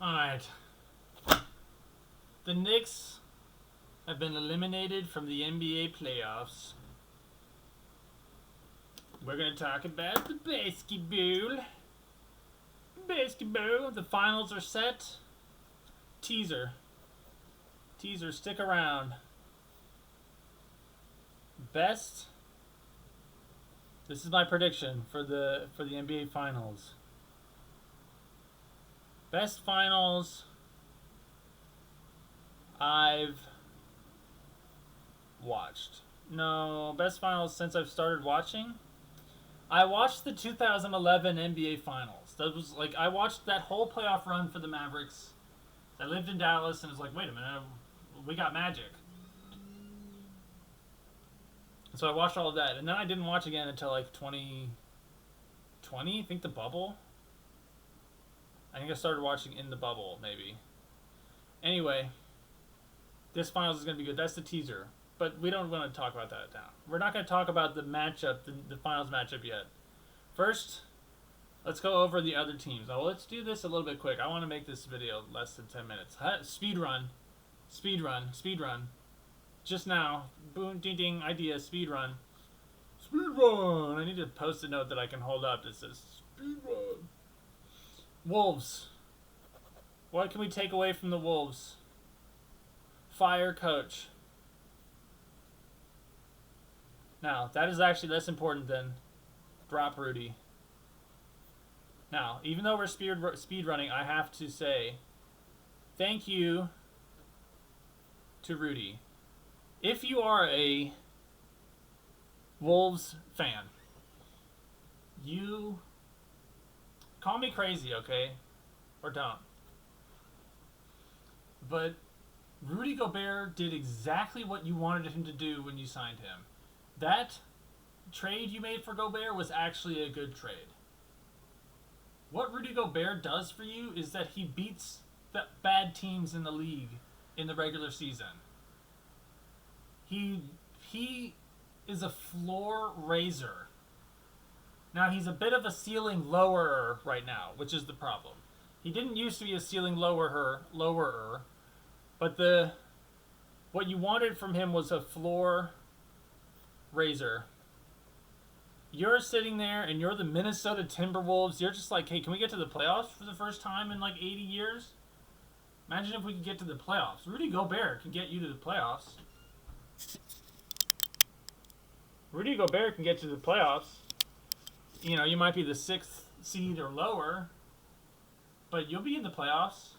Alright. The Knicks have been eliminated from the NBA playoffs. We're going to talk about the basketball. Basketball. The finals are set. Teaser, stick around. Best. This is my prediction for the NBA finals. Best finals I've watched. No, best finals since I've started watching. I watched the 2011 NBA finals. That was like, I watched that whole playoff run for the Mavericks. I lived in Dallas and was like, wait a minute, we got Magic. So I watched all of that, and then I didn't watch again until like 2020. I think the bubble. I think I started watching in the bubble, maybe. Anyway, this finals is going to be good. That's the teaser. But we don't want to talk about that now. We're not going to talk about the matchup, the finals matchup yet. First, let's go over the other teams. Now, let's do this a little bit quick. I want to make this video less than 10 minutes. Speed run. Just now. Boom, ding, ding, idea, speed run. Speed run! I need to post a note that I can hold up that says speed run. Wolves. What can we take away from the Wolves? Fire coach. Now, that is actually less important than drop Rudy. Now, even though we're speed running, I have to say thank you to Rudy. If you are a Wolves fan, you call me crazy, okay? Or don't. But Rudy Gobert did exactly what you wanted him to do when you signed him. That trade you made for Gobert was actually a good trade. What Rudy Gobert does for you is that he beats the bad teams in the league in the regular season. He is a floor raiser. Now, he's a bit of a ceiling lowerer right now, which is the problem. He didn't used to be a ceiling lowerer, but what you wanted from him was a floor raiser. You're sitting there and you're the Minnesota Timberwolves. You're just like, hey, can we get to the playoffs for the first time in like 80 years? Imagine if we could get to the playoffs. Rudy Gobert can get you to the playoffs. Rudy Gobert can get to the playoffs. You know, you might be the 6th seed or lower, but you'll be in the playoffs.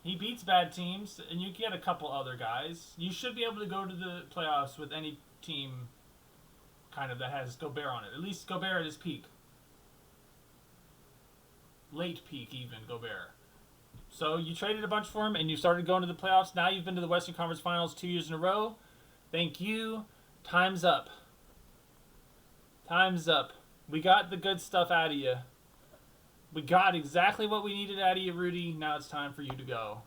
He beats bad teams, and you get a couple other guys. You should be able to go to the playoffs with any team kind of that has Gobert on it. At least Gobert at his peak. Late peak even, Gobert. So you traded a bunch for him, and you started going to the playoffs. Now you've been to the Western Conference Finals 2 years in a row. Thank you. Time's up. Time's up. We got the good stuff out of you. We got exactly what we needed out of you, Rudy. Now it's time for you to go.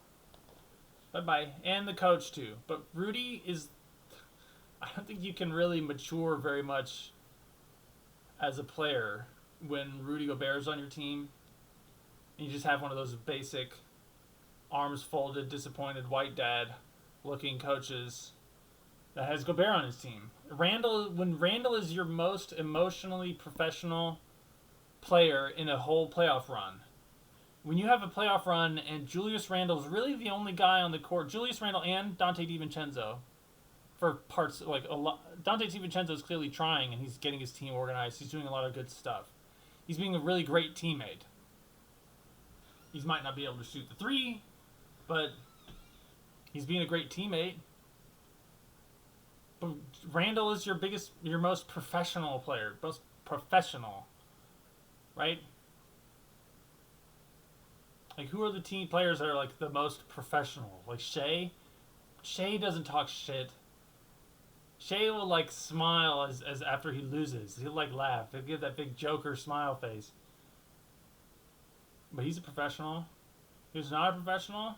Bye-bye. And the coach, too. But Rudy is... I don't think you can really mature very much as a player when Rudy Gobert's on your team. And you just have one of those basic, arms folded, disappointed white dad looking coaches that has Gobert on his team. When Randall is your most emotionally professional player in a whole playoff run. When you have a playoff run and Julius Randle's really the only guy on the court, Julius Randle and Dante DiVincenzo, for parts, like a lot. Dante DiVincenzo is clearly trying and he's getting his team organized. He's doing a lot of good stuff. He's being a really great teammate. He might not be able to shoot the three, but he's being a great teammate. But Randall is your most professional player, most professional, right? Like, who are the team players that are like the most professional? Like Shea. Shea doesn't talk shit. Shea will like smile as after he loses. He'll like laugh. He'll give that big Joker smile face. But he's a professional. Who's not a professional?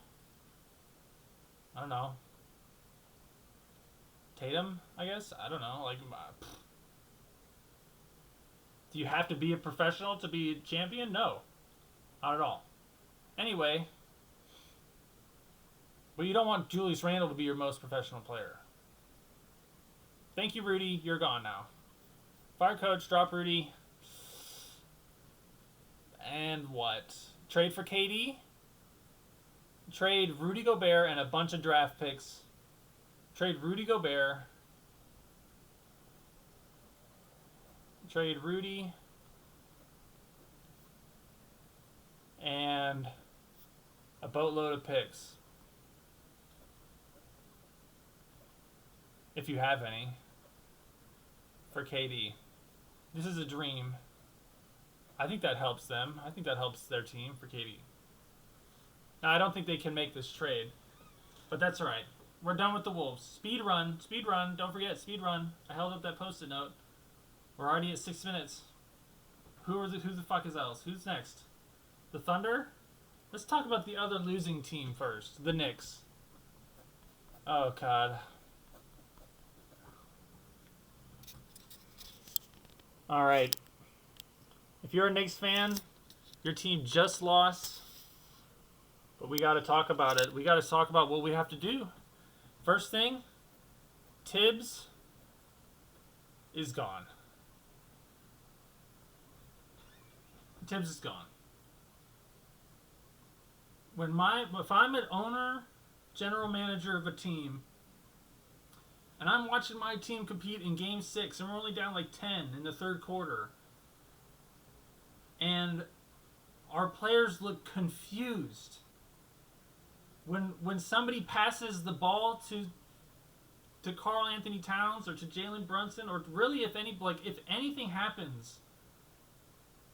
I don't know. Tatum, I guess? I don't know. Like, do you have to be a professional to be a champion? No. Not at all. Anyway, but you don't want Julius Randle to be your most professional player. Thank you, Rudy. You're gone now. Fire coach, drop Rudy. And what? Trade for KD? Trade Rudy Gobert and a bunch of draft picks. Trade Rudy Gobert. Trade Rudy. And a boatload of picks. If you have any. For KD. This is a dream. I think that helps them. I think that helps their team for KD. Now, I don't think they can make this trade. But that's alright. We're done with the Wolves. Speed run. Speed run. Don't forget, speed run. I held up that post-it note. We're already at 6 minutes. Who the fuck is else? Who's next? The Thunder? Let's talk about the other losing team first. The Knicks. Oh, God. Alright. If you're a Knicks fan, your team just lost. But we got to talk about it. We got to talk about what we have to do. First thing, Tibbs is gone. Tibbs is gone. If I'm an owner, general manager of a team, and I'm watching my team compete in Game 6, and we're only down like 10 in the third quarter, and our players look confused. When somebody passes the ball to Karl Anthony Towns or to Jalen Brunson, or really if anything happens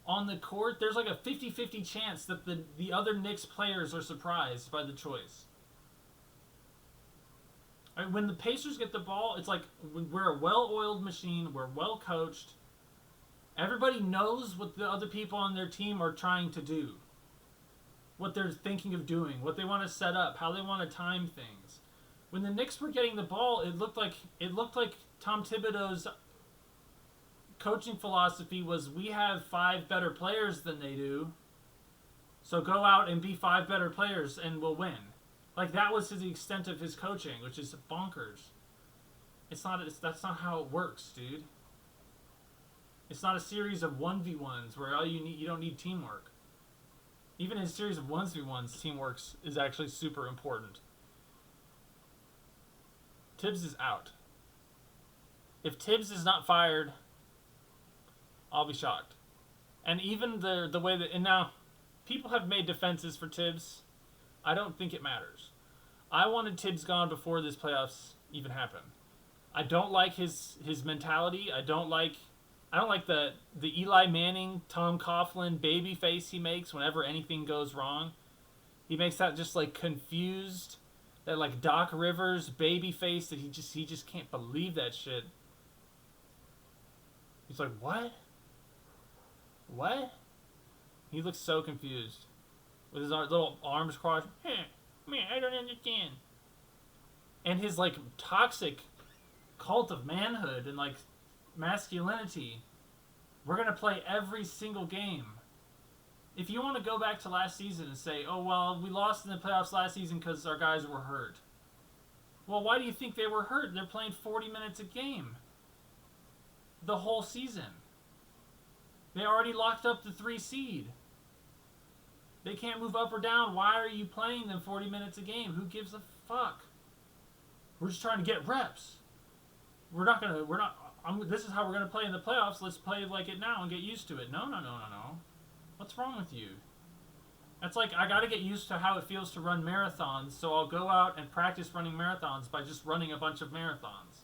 on the court, there's like a 50-50 chance that the other Knicks players are surprised by the choice. When the Pacers get the ball, it's like we're a well-oiled machine, we're well-coached. Everybody knows what the other people on their team are trying to do. What they're thinking of doing, what they want to set up, how they want to time things. When the Knicks were getting the ball, it looked like Tom Thibodeau's coaching philosophy was, we have 5 better players than they do, so go out and be 5 better players and we'll win. Like, that was to the extent of his coaching, which is bonkers. That's not how it works, dude. It's not a series of 1v1s where you don't need teamwork. Even in a series of 1v1s, teamwork is actually super important. Tibbs is out. If Tibbs is not fired, I'll be shocked. And even the way that... And now, people have made defenses for Tibbs. I don't think it matters. I wanted Tibbs gone before this playoffs even happened. I don't like his mentality. I don't like the Eli Manning, Tom Coughlin baby face he makes whenever anything goes wrong. He makes that just like confused, that like Doc Rivers baby face that he just can't believe that shit. He's like, what? What? He looks so confused. With his little arms crossed. Man, I don't understand. And his like toxic cult of manhood and like masculinity. We're going to play every single game. If you want to go back to last season and say, oh, well, we lost in the playoffs last season because our guys were hurt. Well, why do you think they were hurt? They're playing 40 minutes a game. The whole season. They already locked up the 3 seed. They can't move up or down. Why are you playing them 40 minutes a game? Who gives a fuck? We're just trying to get reps. This is how we're going to play in the playoffs. Let's play like it now and get used to it. No. What's wrong with you? That's like, I got to get used to how it feels to run marathons, so I'll go out and practice running marathons by just running a bunch of marathons.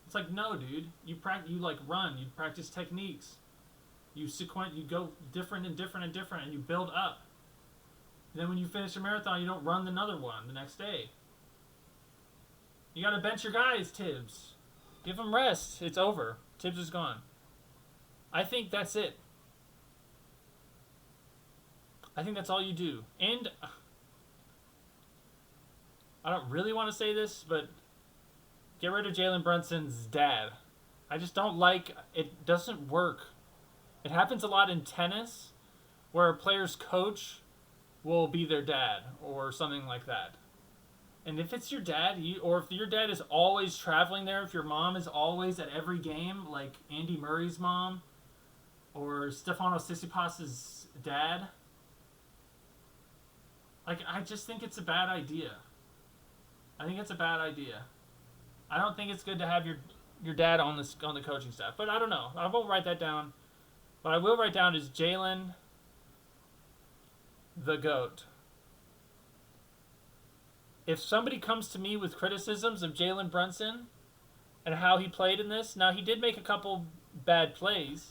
It's like, no, dude. You run. You practice techniques. You go different and different and different, and you build up. And then when you finish a marathon, you don't run another one the next day. You got to bench your guys, Tibbs. Give them rest. It's over. Tibbs is gone. I think that's it. I think that's all you do. And I don't really want to say this, but get rid of Jalen Brunson's dad. I just don't like it. Doesn't work. It happens a lot in tennis where a player's coach will be their dad or something like that. And if it's your dad, or if your dad is always traveling there, if your mom is always at every game, like Andy Murray's mom or Stefano Tsitsipas's dad, like, I just think it's a bad idea. I think it's a bad idea. I don't think it's good to have your dad on the coaching staff. But I don't know. I won't write that down. What I will write down is Jalen the GOAT. If somebody comes to me with criticisms of Jalen Brunson and how he played in this, now he did make a couple bad plays.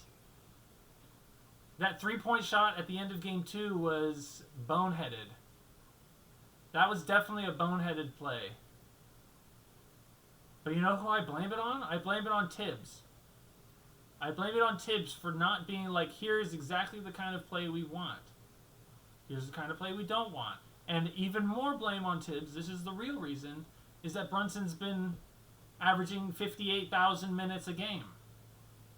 That 3-point shot at the end of game 2 was boneheaded. That was definitely a boneheaded play. But you know who I blame it on? I blame it on Tibbs. I blame it on Tibbs for not being like, here's exactly the kind of play we want. Here's the kind of play we don't want. And even more blame on Tibbs, this is the real reason, is that Brunson's been averaging 58,000 minutes a game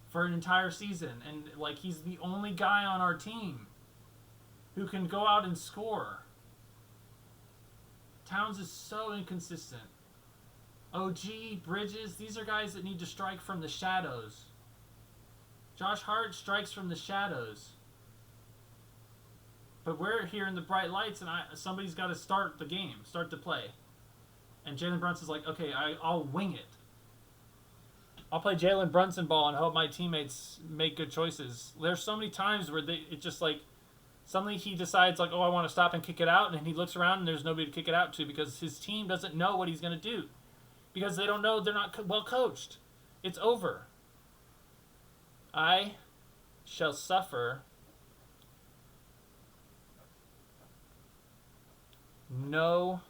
for an entire season. And like, he's the only guy on our team who can go out and score. Towns is so inconsistent. OG, Bridges, these are guys that need to strike from the shadows. Josh Hart strikes from the shadows. But we're here in the bright lights, and somebody's got to start the game, start the play. And Jalen Brunson's like, okay, I'll wing it. I'll play Jalen Brunson ball and hope my teammates make good choices. There's so many times where it just like, suddenly he decides like, oh, I want to stop and kick it out, and he looks around and there's nobody to kick it out to because his team doesn't know what he's going to do. Because they don't know, they're not well coached. It's over. I shall suffer no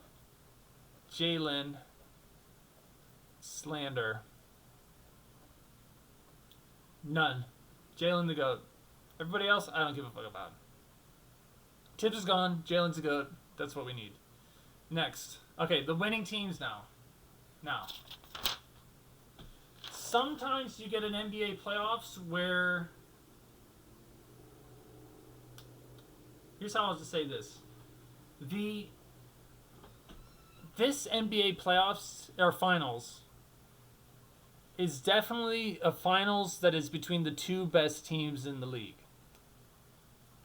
Jalen slander. None. Jalen the GOAT. Everybody else, I don't give a fuck about. Tibbs is gone. Jalen's the GOAT. That's what we need. Next. Okay, the winning teams now. Now, sometimes you get an NBA playoffs where... Here's how I'll just say this. This NBA playoffs, or finals, is definitely a finals that is between the two best teams in the league.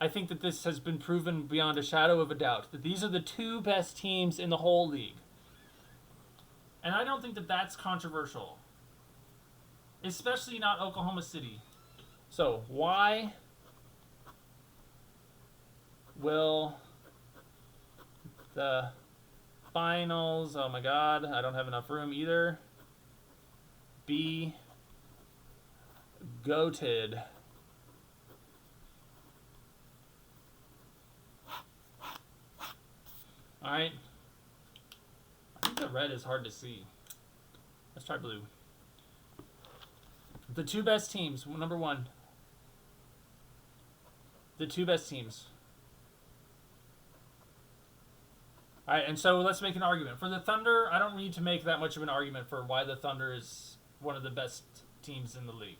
I think that this has been proven beyond a shadow of a doubt, that these are the two best teams in the whole league. And I don't think that that's controversial. Especially not Oklahoma City. So, why will the finals, oh my god, I don't have enough room either, be goated? Alright. I think the red is hard to see. Let's try blue. The two best teams. Number one. The two best teams. Alright, and so let's make an argument. For the Thunder, I don't need to make that much of an argument for why the Thunder is one of the best teams in the league.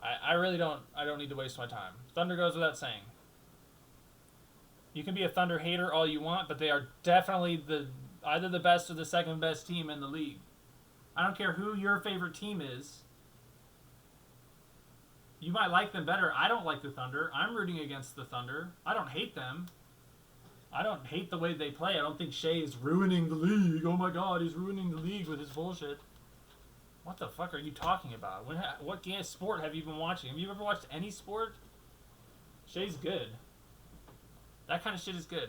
I really don't. I don't need to waste my time. Thunder goes without saying. You can be a Thunder hater all you want, but they are definitely either the best or the second best team in the league. I don't care who your favorite team is. You might like them better. I don't like the Thunder. I'm rooting against the Thunder. I don't hate them. I don't hate the way they play. I don't think Shea is ruining the league. Oh my god, he's ruining the league with his bullshit. What the fuck are you talking about? What sport have you been watching? Have you ever watched any sport? Shea's good. That kind of shit is good.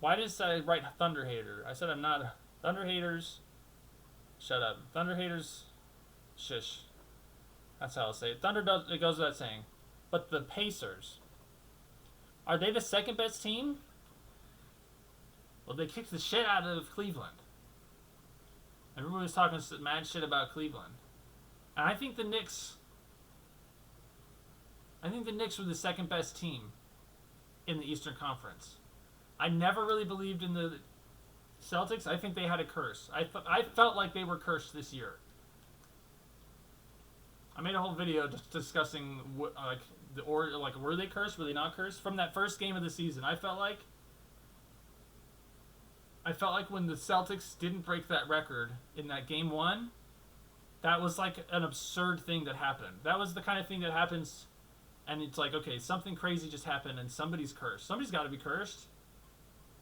Why did I write Thunder hater? I said I'm not. Thunder haters, shut up. Thunder haters, shush. That's how I'll say it. It goes without saying. But the Pacers, are they the second best team? Well, they kicked the shit out of Cleveland. Everyone was talking mad shit about Cleveland. And I think the Knicks were the second best team in the Eastern Conference. I never really believed in the Celtics. I think they had a curse. I felt like they were cursed this year. I made a whole video just discussing or like were they cursed? Were they not cursed? From that first game of the season, I felt like when the Celtics didn't break that record in that game 1, that was like an absurd thing that happened. That was the kind of thing that happens, and it's like, okay, something crazy just happened, and somebody's cursed. Somebody's got to be cursed,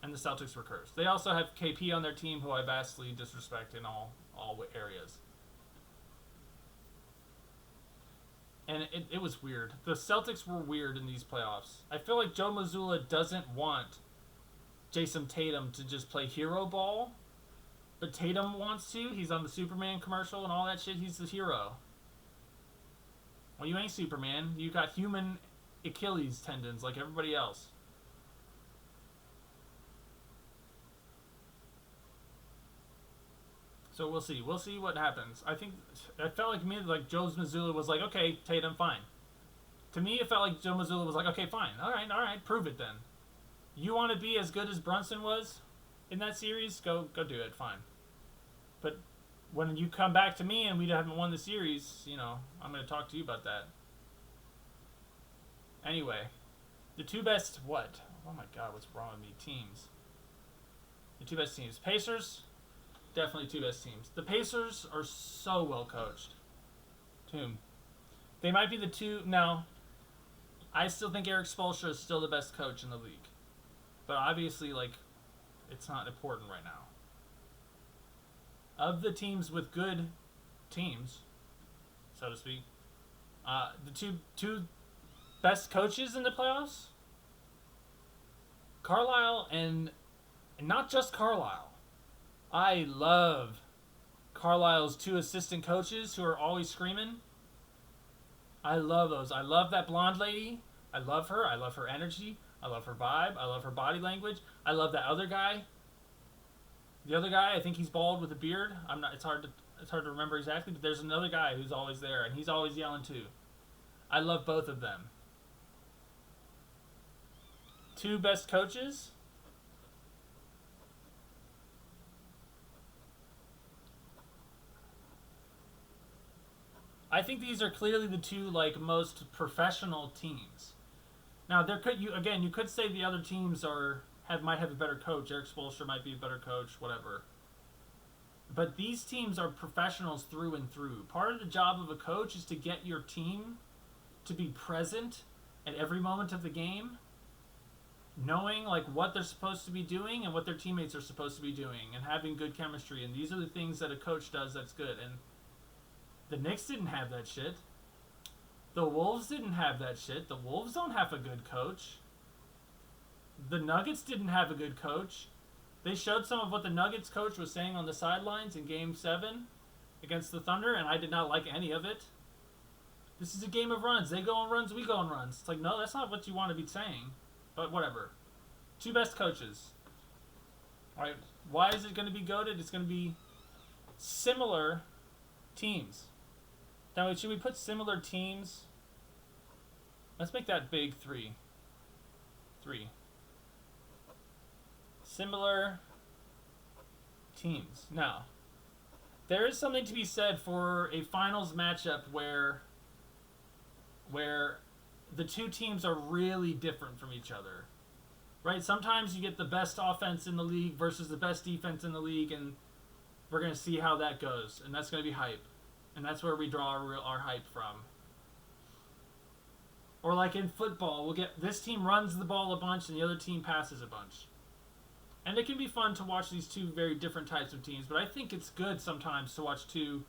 and the Celtics were cursed. They also have KP on their team, who I vastly disrespect in all areas. And it was weird. The Celtics were weird in these playoffs. I feel like Joe Mazzulla doesn't want Jason Tatum to just play hero ball, but Tatum wants to. He's on the Superman commercial and all that shit. He's the hero. Well, you ain't Superman. You got human Achilles tendons like everybody else. So we'll see. We'll see what happens. I felt like me, like Joe Mazzulla was like, okay, Tatum, fine. To me, it felt like Joe Mazzulla was like, okay, fine. All right, prove it then. You want to be as good as Brunson was in that series? Go do it, fine. But when you come back to me and we haven't won the series, I'm going to talk to you about that. Anyway, the two best, what? Oh my god, what's wrong with me? Teams. The two best teams. Pacers, definitely two best teams. The Pacers are so well coached. They might be the two. No, I still think Eric Spoelstra is still the best coach in the league. But obviously, it's not important right now. Of the teams with good teams, so to speak, the two best coaches in the playoffs, Carlisle and not just Carlisle. I love Carlisle's two assistant coaches who are always screaming. I love those. I love that blonde lady. I love her. I love her energy. I love her vibe. I love her body language. I love that other guy. The other guy, I think he's bald with a beard. It's hard to remember exactly, but there's another guy who's always there, and he's always yelling too. I love both of them. Two best coaches. I think these are clearly the two most professional teams. Now you could say the other teams might have a better coach. Eric Spoelstra might be a better coach, whatever. But these teams are professionals through and through. Part of the job of a coach is to get your team to be present at every moment of the game, knowing what they're supposed to be doing and what their teammates are supposed to be doing, and having good chemistry. And these are the things that a coach does that's good. And the Knicks didn't have that shit. The Wolves didn't have that shit. The Wolves don't have a good coach. The Nuggets didn't have a good coach. They showed some of what the Nuggets coach was saying on the sidelines in Game 7 against the Thunder, and I did not like any of it. This is a game of runs. They go on runs, we go on runs. It's no, that's not what you want to be saying. But whatever. Two best coaches. Alright, why is it going to be goated? It's going to be similar teams. Now, should we put similar teams? Let's make that big 3. 3. Similar teams. Now, there is something to be said for a finals matchup where the two teams are really different from each other. Right? Sometimes you get the best offense in the league versus the best defense in the league, and we're going to see how that goes. And that's going to be hype. And that's where we draw our hype from. Or in football, we'll get this team runs the ball a bunch and the other team passes a bunch. And it can be fun to watch these two very different types of teams, but I think it's good sometimes to watch two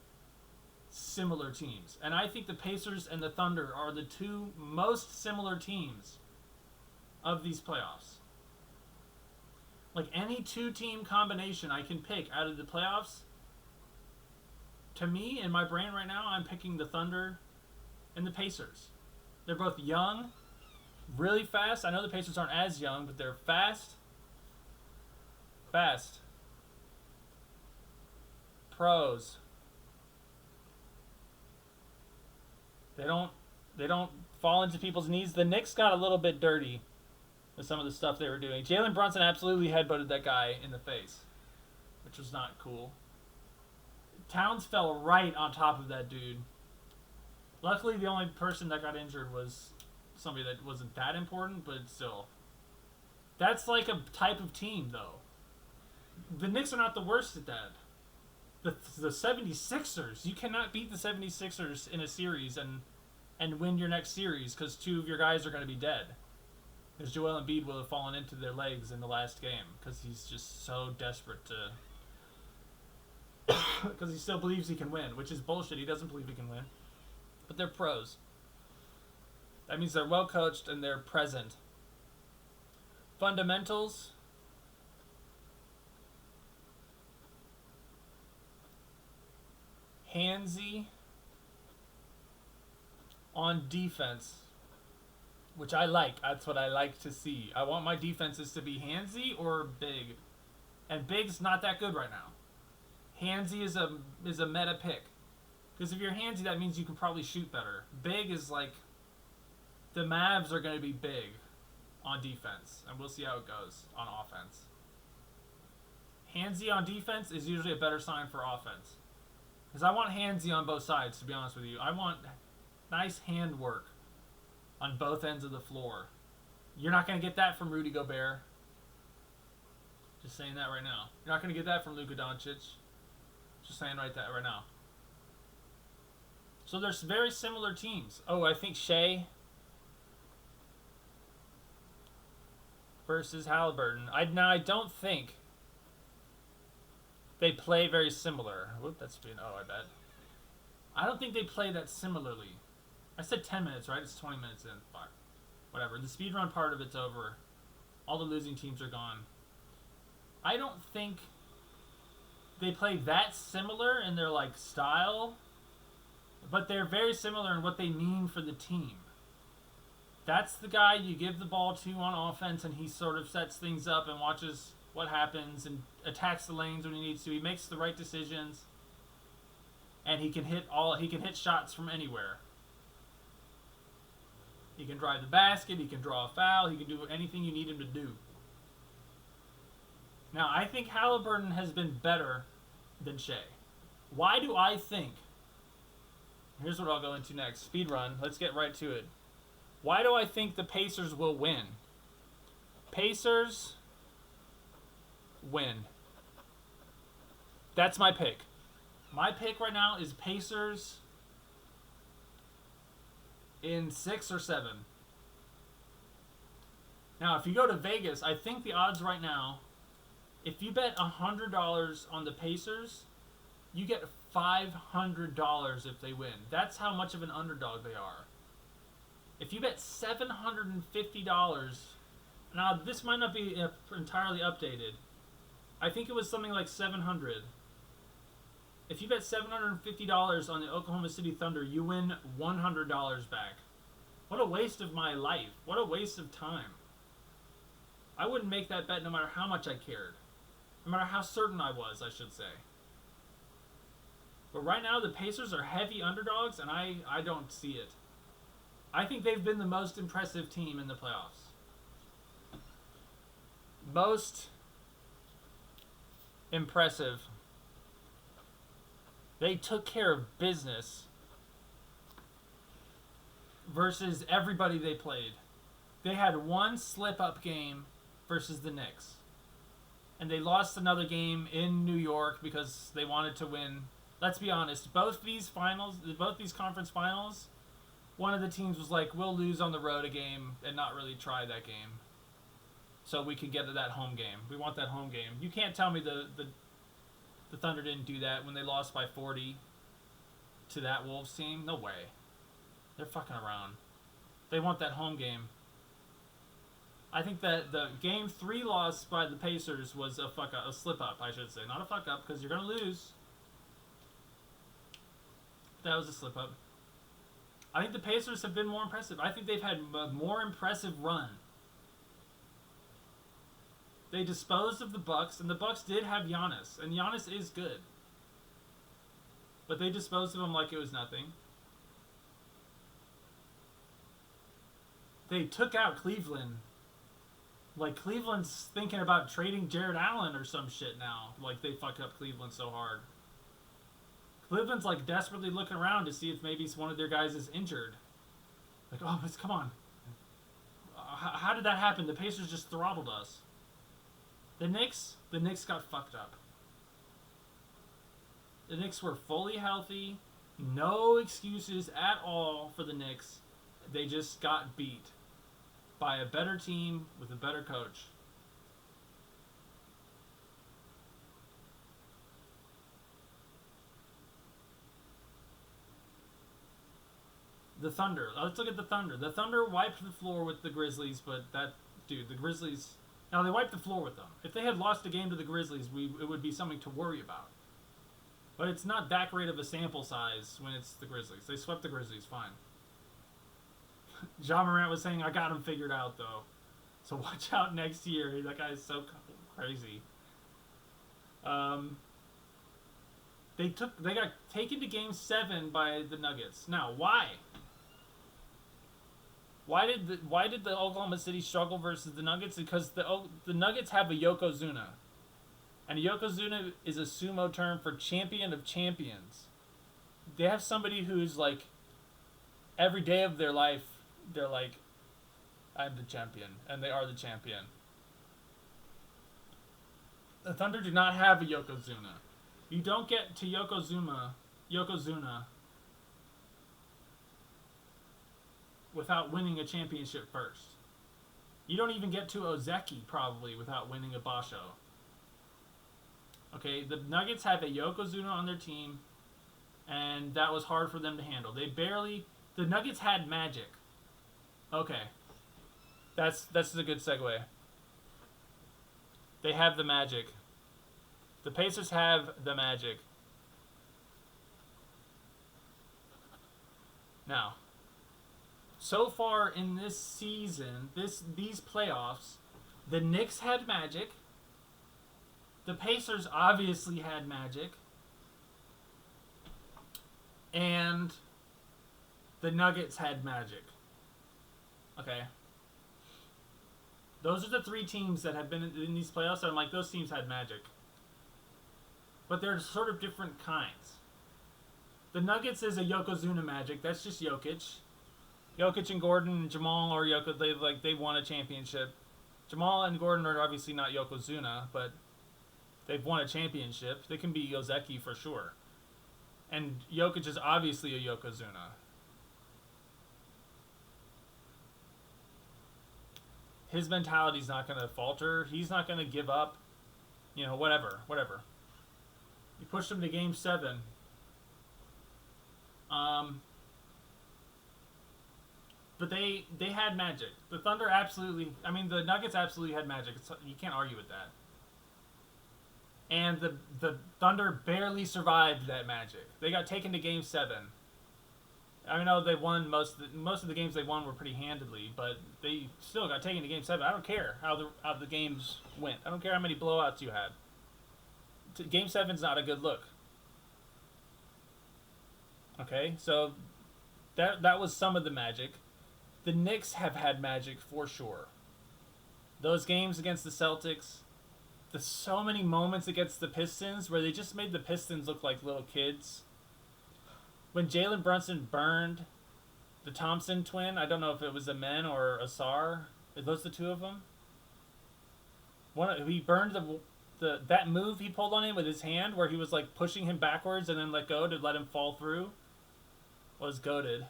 similar teams. And I think the Pacers and the Thunder are the two most similar teams of these playoffs. Any two-team combination I can pick out of the playoffs, to me, in my brain right now, I'm picking the Thunder and the Pacers. They're both young, really fast. I know the Pacers aren't as young, but they're fast. Pros. They don't fall into people's knees. The Knicks got a little bit dirty with some of the stuff they were doing. Jalen Brunson absolutely headbutted that guy in the face, which was not cool. Towns fell right on top of that dude. Luckily, the only person that got injured was somebody that wasn't that important, but still. That's like a type of team, though. The Knicks are not the worst at that. The 76ers, you cannot beat the 76ers in a series and win your next series because two of your guys are going to be dead. Because Joel Embiid will have fallen into their legs in the last game because he's just so desperate to... Because he still believes he can win, which is bullshit. He doesn't believe he can win. But they're pros. That means they're well coached and they're present. Fundamentals. Handsy on defense, which I like. That's what I like to see. I want my defenses to be handsy or big, and big's not that good right now. Handsy is a meta pick, because if you're handsy, that means you can probably shoot better. Big is like the Mavs are going to be big on defense, and we'll see how it goes on offense. Handsy on defense is usually a better sign for offense. Because I want handsy on both sides, to be honest with you. I want nice hand work on both ends of the floor. You're not going to get that from Rudy Gobert. Just saying that right now. You're not going to get that from Luka Doncic. Just saying that right now. So there's very similar teams. Oh, I think Shea versus Halliburton. I don't think they play very similar. Whoop, that's been... Oh, I bet. I don't think they play that similarly. I said 10 minutes, right? It's 20 minutes in. Fuck. Whatever. The speedrun part of it's over. All the losing teams are gone. I don't think they play that similar in their, like, style. But they're very similar in what they mean for the team. That's the guy you give the ball to on offense, and he sort of sets things up and watches what happens and attacks the lanes when he needs to. He makes the right decisions, and he can hit shots from anywhere. He can drive the basket, he can draw a foul, he can do anything you need him to do. Now, I think Halliburton has been better than Shea. Why do I think? Here's what I'll go into next. Speed run. Let's get right to it. Why do I think the Pacers will win? Pacers win. That's my pick. My pick right now is Pacers in 6 or 7. Now, if you go to Vegas, I think the odds right now, if you bet $100 on the Pacers, you get $500 if they win. That's how much of an underdog they are. If you bet $750, now this might not be entirely updated. I think it was something like $700. If you bet $750 on the Oklahoma City Thunder, you win $100 back. What a waste of my life. What a waste of time. I wouldn't make that bet no matter how much I cared. No matter how certain I was, I should say. But right now, the Pacers are heavy underdogs, and I don't see it. I think they've been the most impressive team in the playoffs. Most impressive. They took care of business versus everybody they played. They had one slip-up game versus the Knicks. And they lost another game in New York because they wanted to win. Let's be honest, both these conference finals, one of the teams was like, we'll lose on the road a game and not really try that game. So we can get to that home game. We want that home game. You can't tell me the Thunder didn't do that when they lost by 40 to that Wolves team. No way. They're fucking around. They want that home game. I think that the Game 3 loss by the Pacers was a slip-up, I should say. Not a fuck-up, because you're going to lose. That was a slip-up. I think the Pacers have been more impressive. I think they've had a more impressive run. They disposed of the Bucks, and the Bucks did have Giannis, and Giannis is good. But they disposed of him like it was nothing. They took out Cleveland. Like, Cleveland's thinking about trading Jared Allen or some shit now. Like, they fucked up Cleveland so hard. Cleveland's, like, desperately looking around to see if maybe one of their guys is injured. Like, oh, come on. How did that happen? The Pacers just throttled us. The Knicks got fucked up. The Knicks were fully healthy. No excuses at all for the Knicks. They just got beat by a better team with a better coach. The Thunder. Let's look at the Thunder. The Thunder wiped the floor with the Grizzlies, but the Grizzlies... Now, they wiped the floor with them. If they had lost a game to the Grizzlies, it would be something to worry about. But it's not that great of a sample size when it's the Grizzlies. They swept the Grizzlies, fine. Ja Morant was saying, I got him figured out, though. So watch out next year. That guy is so crazy. They got taken to Game 7 by the Nuggets. Now, why? Why did the Oklahoma City struggle versus the Nuggets? Because the Nuggets have a Yokozuna. And a Yokozuna is a sumo term for champion of champions. They have somebody who's like, every day of their life, they're like, I'm the champion. And they are the champion. The Thunder do not have a Yokozuna. You don't get to Yokozuna without winning a championship first. You don't even get to Ozeki, probably, without winning a Basho. Okay, the Nuggets have a Yokozuna on their team, and that was hard for them to handle. The Nuggets had Magic. Okay. That's a good segue. They have the Magic. The Pacers have the Magic. Now, so far in this season, these playoffs, the Knicks had Magic. The Pacers obviously had Magic. And the Nuggets had Magic. Okay. Those are the three teams that have been in these playoffs. And I'm like, those teams had Magic. But they're sort of different kinds. The Nuggets is a Yokozuna Magic. That's just Jokic. Jokic and Gordon and Jamal or they won a championship. Jamal and Gordon are obviously not Yokozuna, but they've won a championship. They can be Ozeki for sure. And Jokic is obviously a Yokozuna. His mentality's not going to falter. He's not going to give up. Whatever. You pushed him to Game 7. But they had Magic. The Thunder absolutely... the Nuggets absolutely had Magic. You can't argue with that. And the Thunder barely survived that Magic. They got taken to Game 7. I know they won most of the games they won were pretty handedly, but they still got taken to Game 7. I don't care how the games went. I don't care how many blowouts you had. Game 7's not a good look. Okay, so that was some of the Magic. The Knicks have had Magic for sure. Those games against the Celtics, there's so many moments against the Pistons where they just made the Pistons look like little kids. When Jalen Brunson burned the Thompson twin, I don't know if it was Amen or Asar. Are those the two of them? He burned that move he pulled on him with his hand where he was like pushing him backwards and then let go to let him fall through was goated.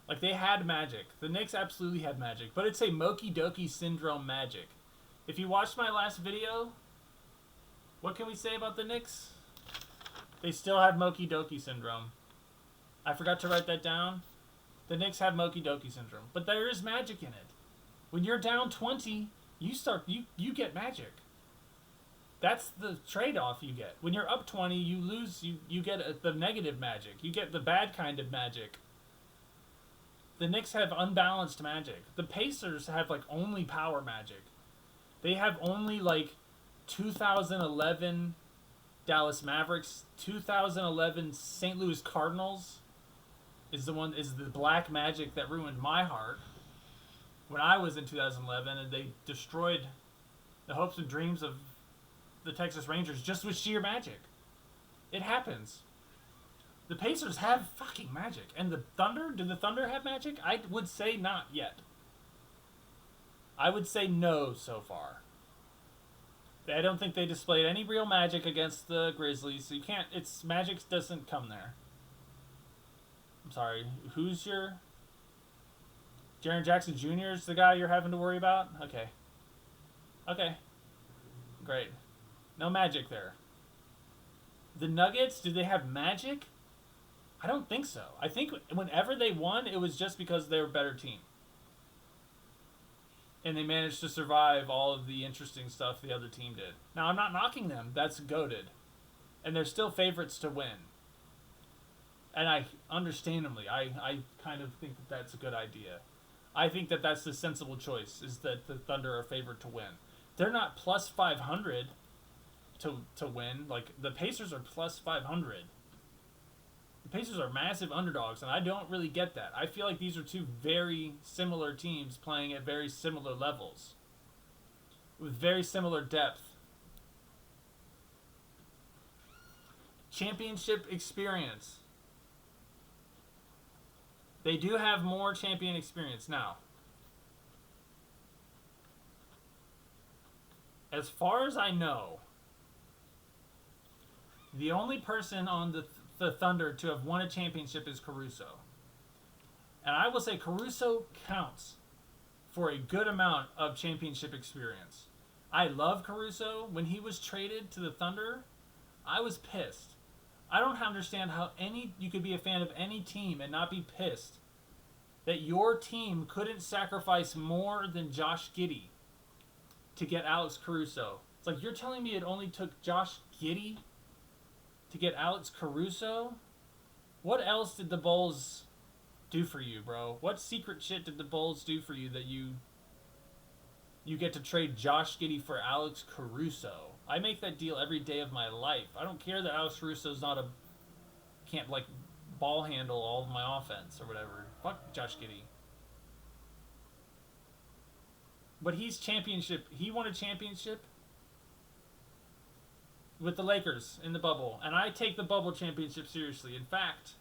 Like, they had Magic. The Knicks absolutely had Magic. But it's a Moki Doki Syndrome Magic. If you watched my last video, what can we say about the Knicks? They still have Moki Doki Syndrome. I forgot to write that down. The Knicks have Moki Doki Syndrome. But there is magic in it. When you're down 20, you get Magic. That's the trade-off you get. When you're up 20, you lose. You get the negative Magic. You get the bad kind of Magic. The Knicks have unbalanced Magic. The Pacers have only power Magic. They have only 2011 Dallas Mavericks, 2011 St. Louis Cardinals is the black magic that ruined my heart when I was in 2011, and they destroyed the hopes and dreams of the Texas Rangers just with sheer magic. It happens. The Pacers have fucking magic. And the Thunder? Do the Thunder have magic? I would say not yet. I would say no so far. I don't think they displayed any real magic against the Grizzlies. So you can't. It's magic doesn't come there. I'm sorry. Who's your Jaren Jackson Jr. is the guy you're having to worry about? Okay. Okay. Great. No magic there. The Nuggets, do they have magic? I don't think so. I think whenever they won, it was just because they were a better team. And they managed to survive all of the interesting stuff the other team did. Now, I'm not knocking them. That's goated. And they're still favorites to win. And I kind of think that that's a good idea. I think that that's the sensible choice, is that the Thunder are favored to win. They're not plus 500 to win. Like, the Pacers are plus 500. The Pacers are massive underdogs, and I don't really get that. I feel like these are two very similar teams playing at very similar levels with very similar depth. Championship experience. They do have more champion experience now. As far as I know, the only person on the Thunder to have won a championship is Caruso. And I will say Caruso counts for a good amount of championship experience. I love Caruso. When he was traded to the Thunder, I was pissed. I don't understand how you could be a fan of any team and not be pissed that your team couldn't sacrifice more than Josh Giddey to get Alex Caruso. It's like, you're telling me it only took Josh Giddey to get Alex Caruso? What else did the Bulls do for you, bro? What secret shit did the Bulls do for you that you get to trade Josh Giddey for Alex Caruso? I make that deal every day of my life. I don't care that Alex Caruso's can't like ball handle all of my offense or whatever. Fuck Josh Giddey. But he won a championship with the Lakers in the bubble, and I take the bubble championship seriously. In fact,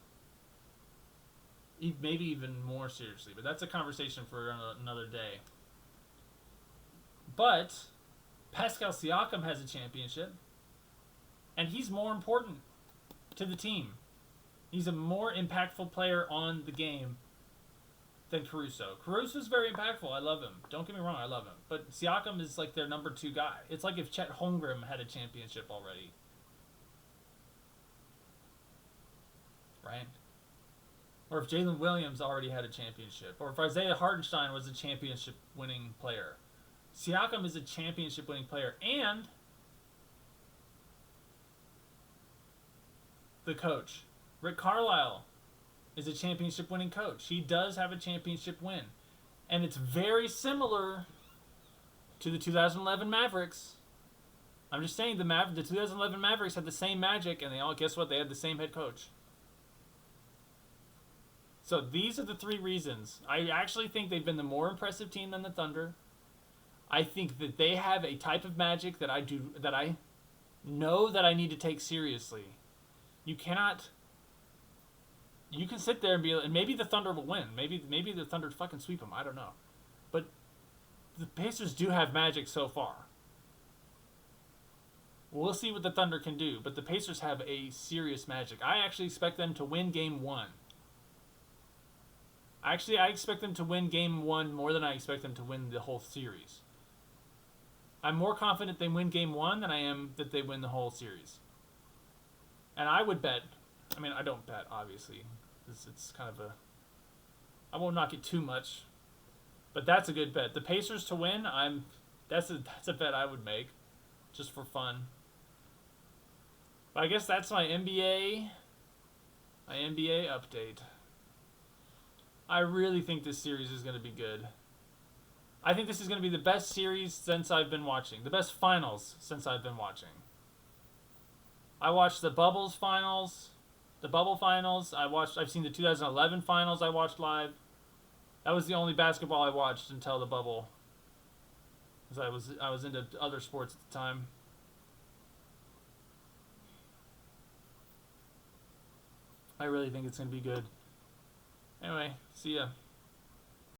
maybe even more seriously, but that's a conversation for another day. But Pascal Siakam has a championship, and he's more important to the team. He's a more impactful player on the game than Caruso. Caruso's very impactful. I love him. Don't get me wrong, I love him. But Siakam is like their number 2 guy. It's like if Chet Holmgren had a championship already. Right? Or if Jalen Williams already had a championship. Or if Isaiah Hartenstein was a championship-winning player. Siakam is a championship-winning player. And the coach, Rick Carlisle, is a championship-winning coach. He does have a championship win. And it's very similar to the 2011 Mavericks. I'm just saying the 2011 Mavericks had the same magic, and guess what? They had the same head coach. So these are the 3 reasons. I actually think they've been the more impressive team than the Thunder. I think that they have a type of magic that I know that I need to take seriously. You can sit there and maybe the Thunder will win. Maybe the Thunder fucking sweep them. I don't know. But the Pacers do have magic so far. We'll see what the Thunder can do. But the Pacers have a serious magic. I actually expect them to win Game 1. Actually, I expect them to win Game 1 more than I expect them to win the whole series. I'm more confident they win Game 1 than I am that they win the whole series. And I would bet... I mean, I don't bet, obviously. It's kind of I won't knock it too much. But that's a good bet. The Pacers to win, that's a bet I would make. Just for fun. But I guess that's my NBA update. I really think this series is going to be good. I think this is going to be the best series since I've been watching. The best finals since I've been watching. I watched the Bubble finals. I've seen the 2011 finals I watched live. That was the only basketball I watched until the bubble. Because I was into other sports at the time. I really think it's going to be good. Anyway, see ya.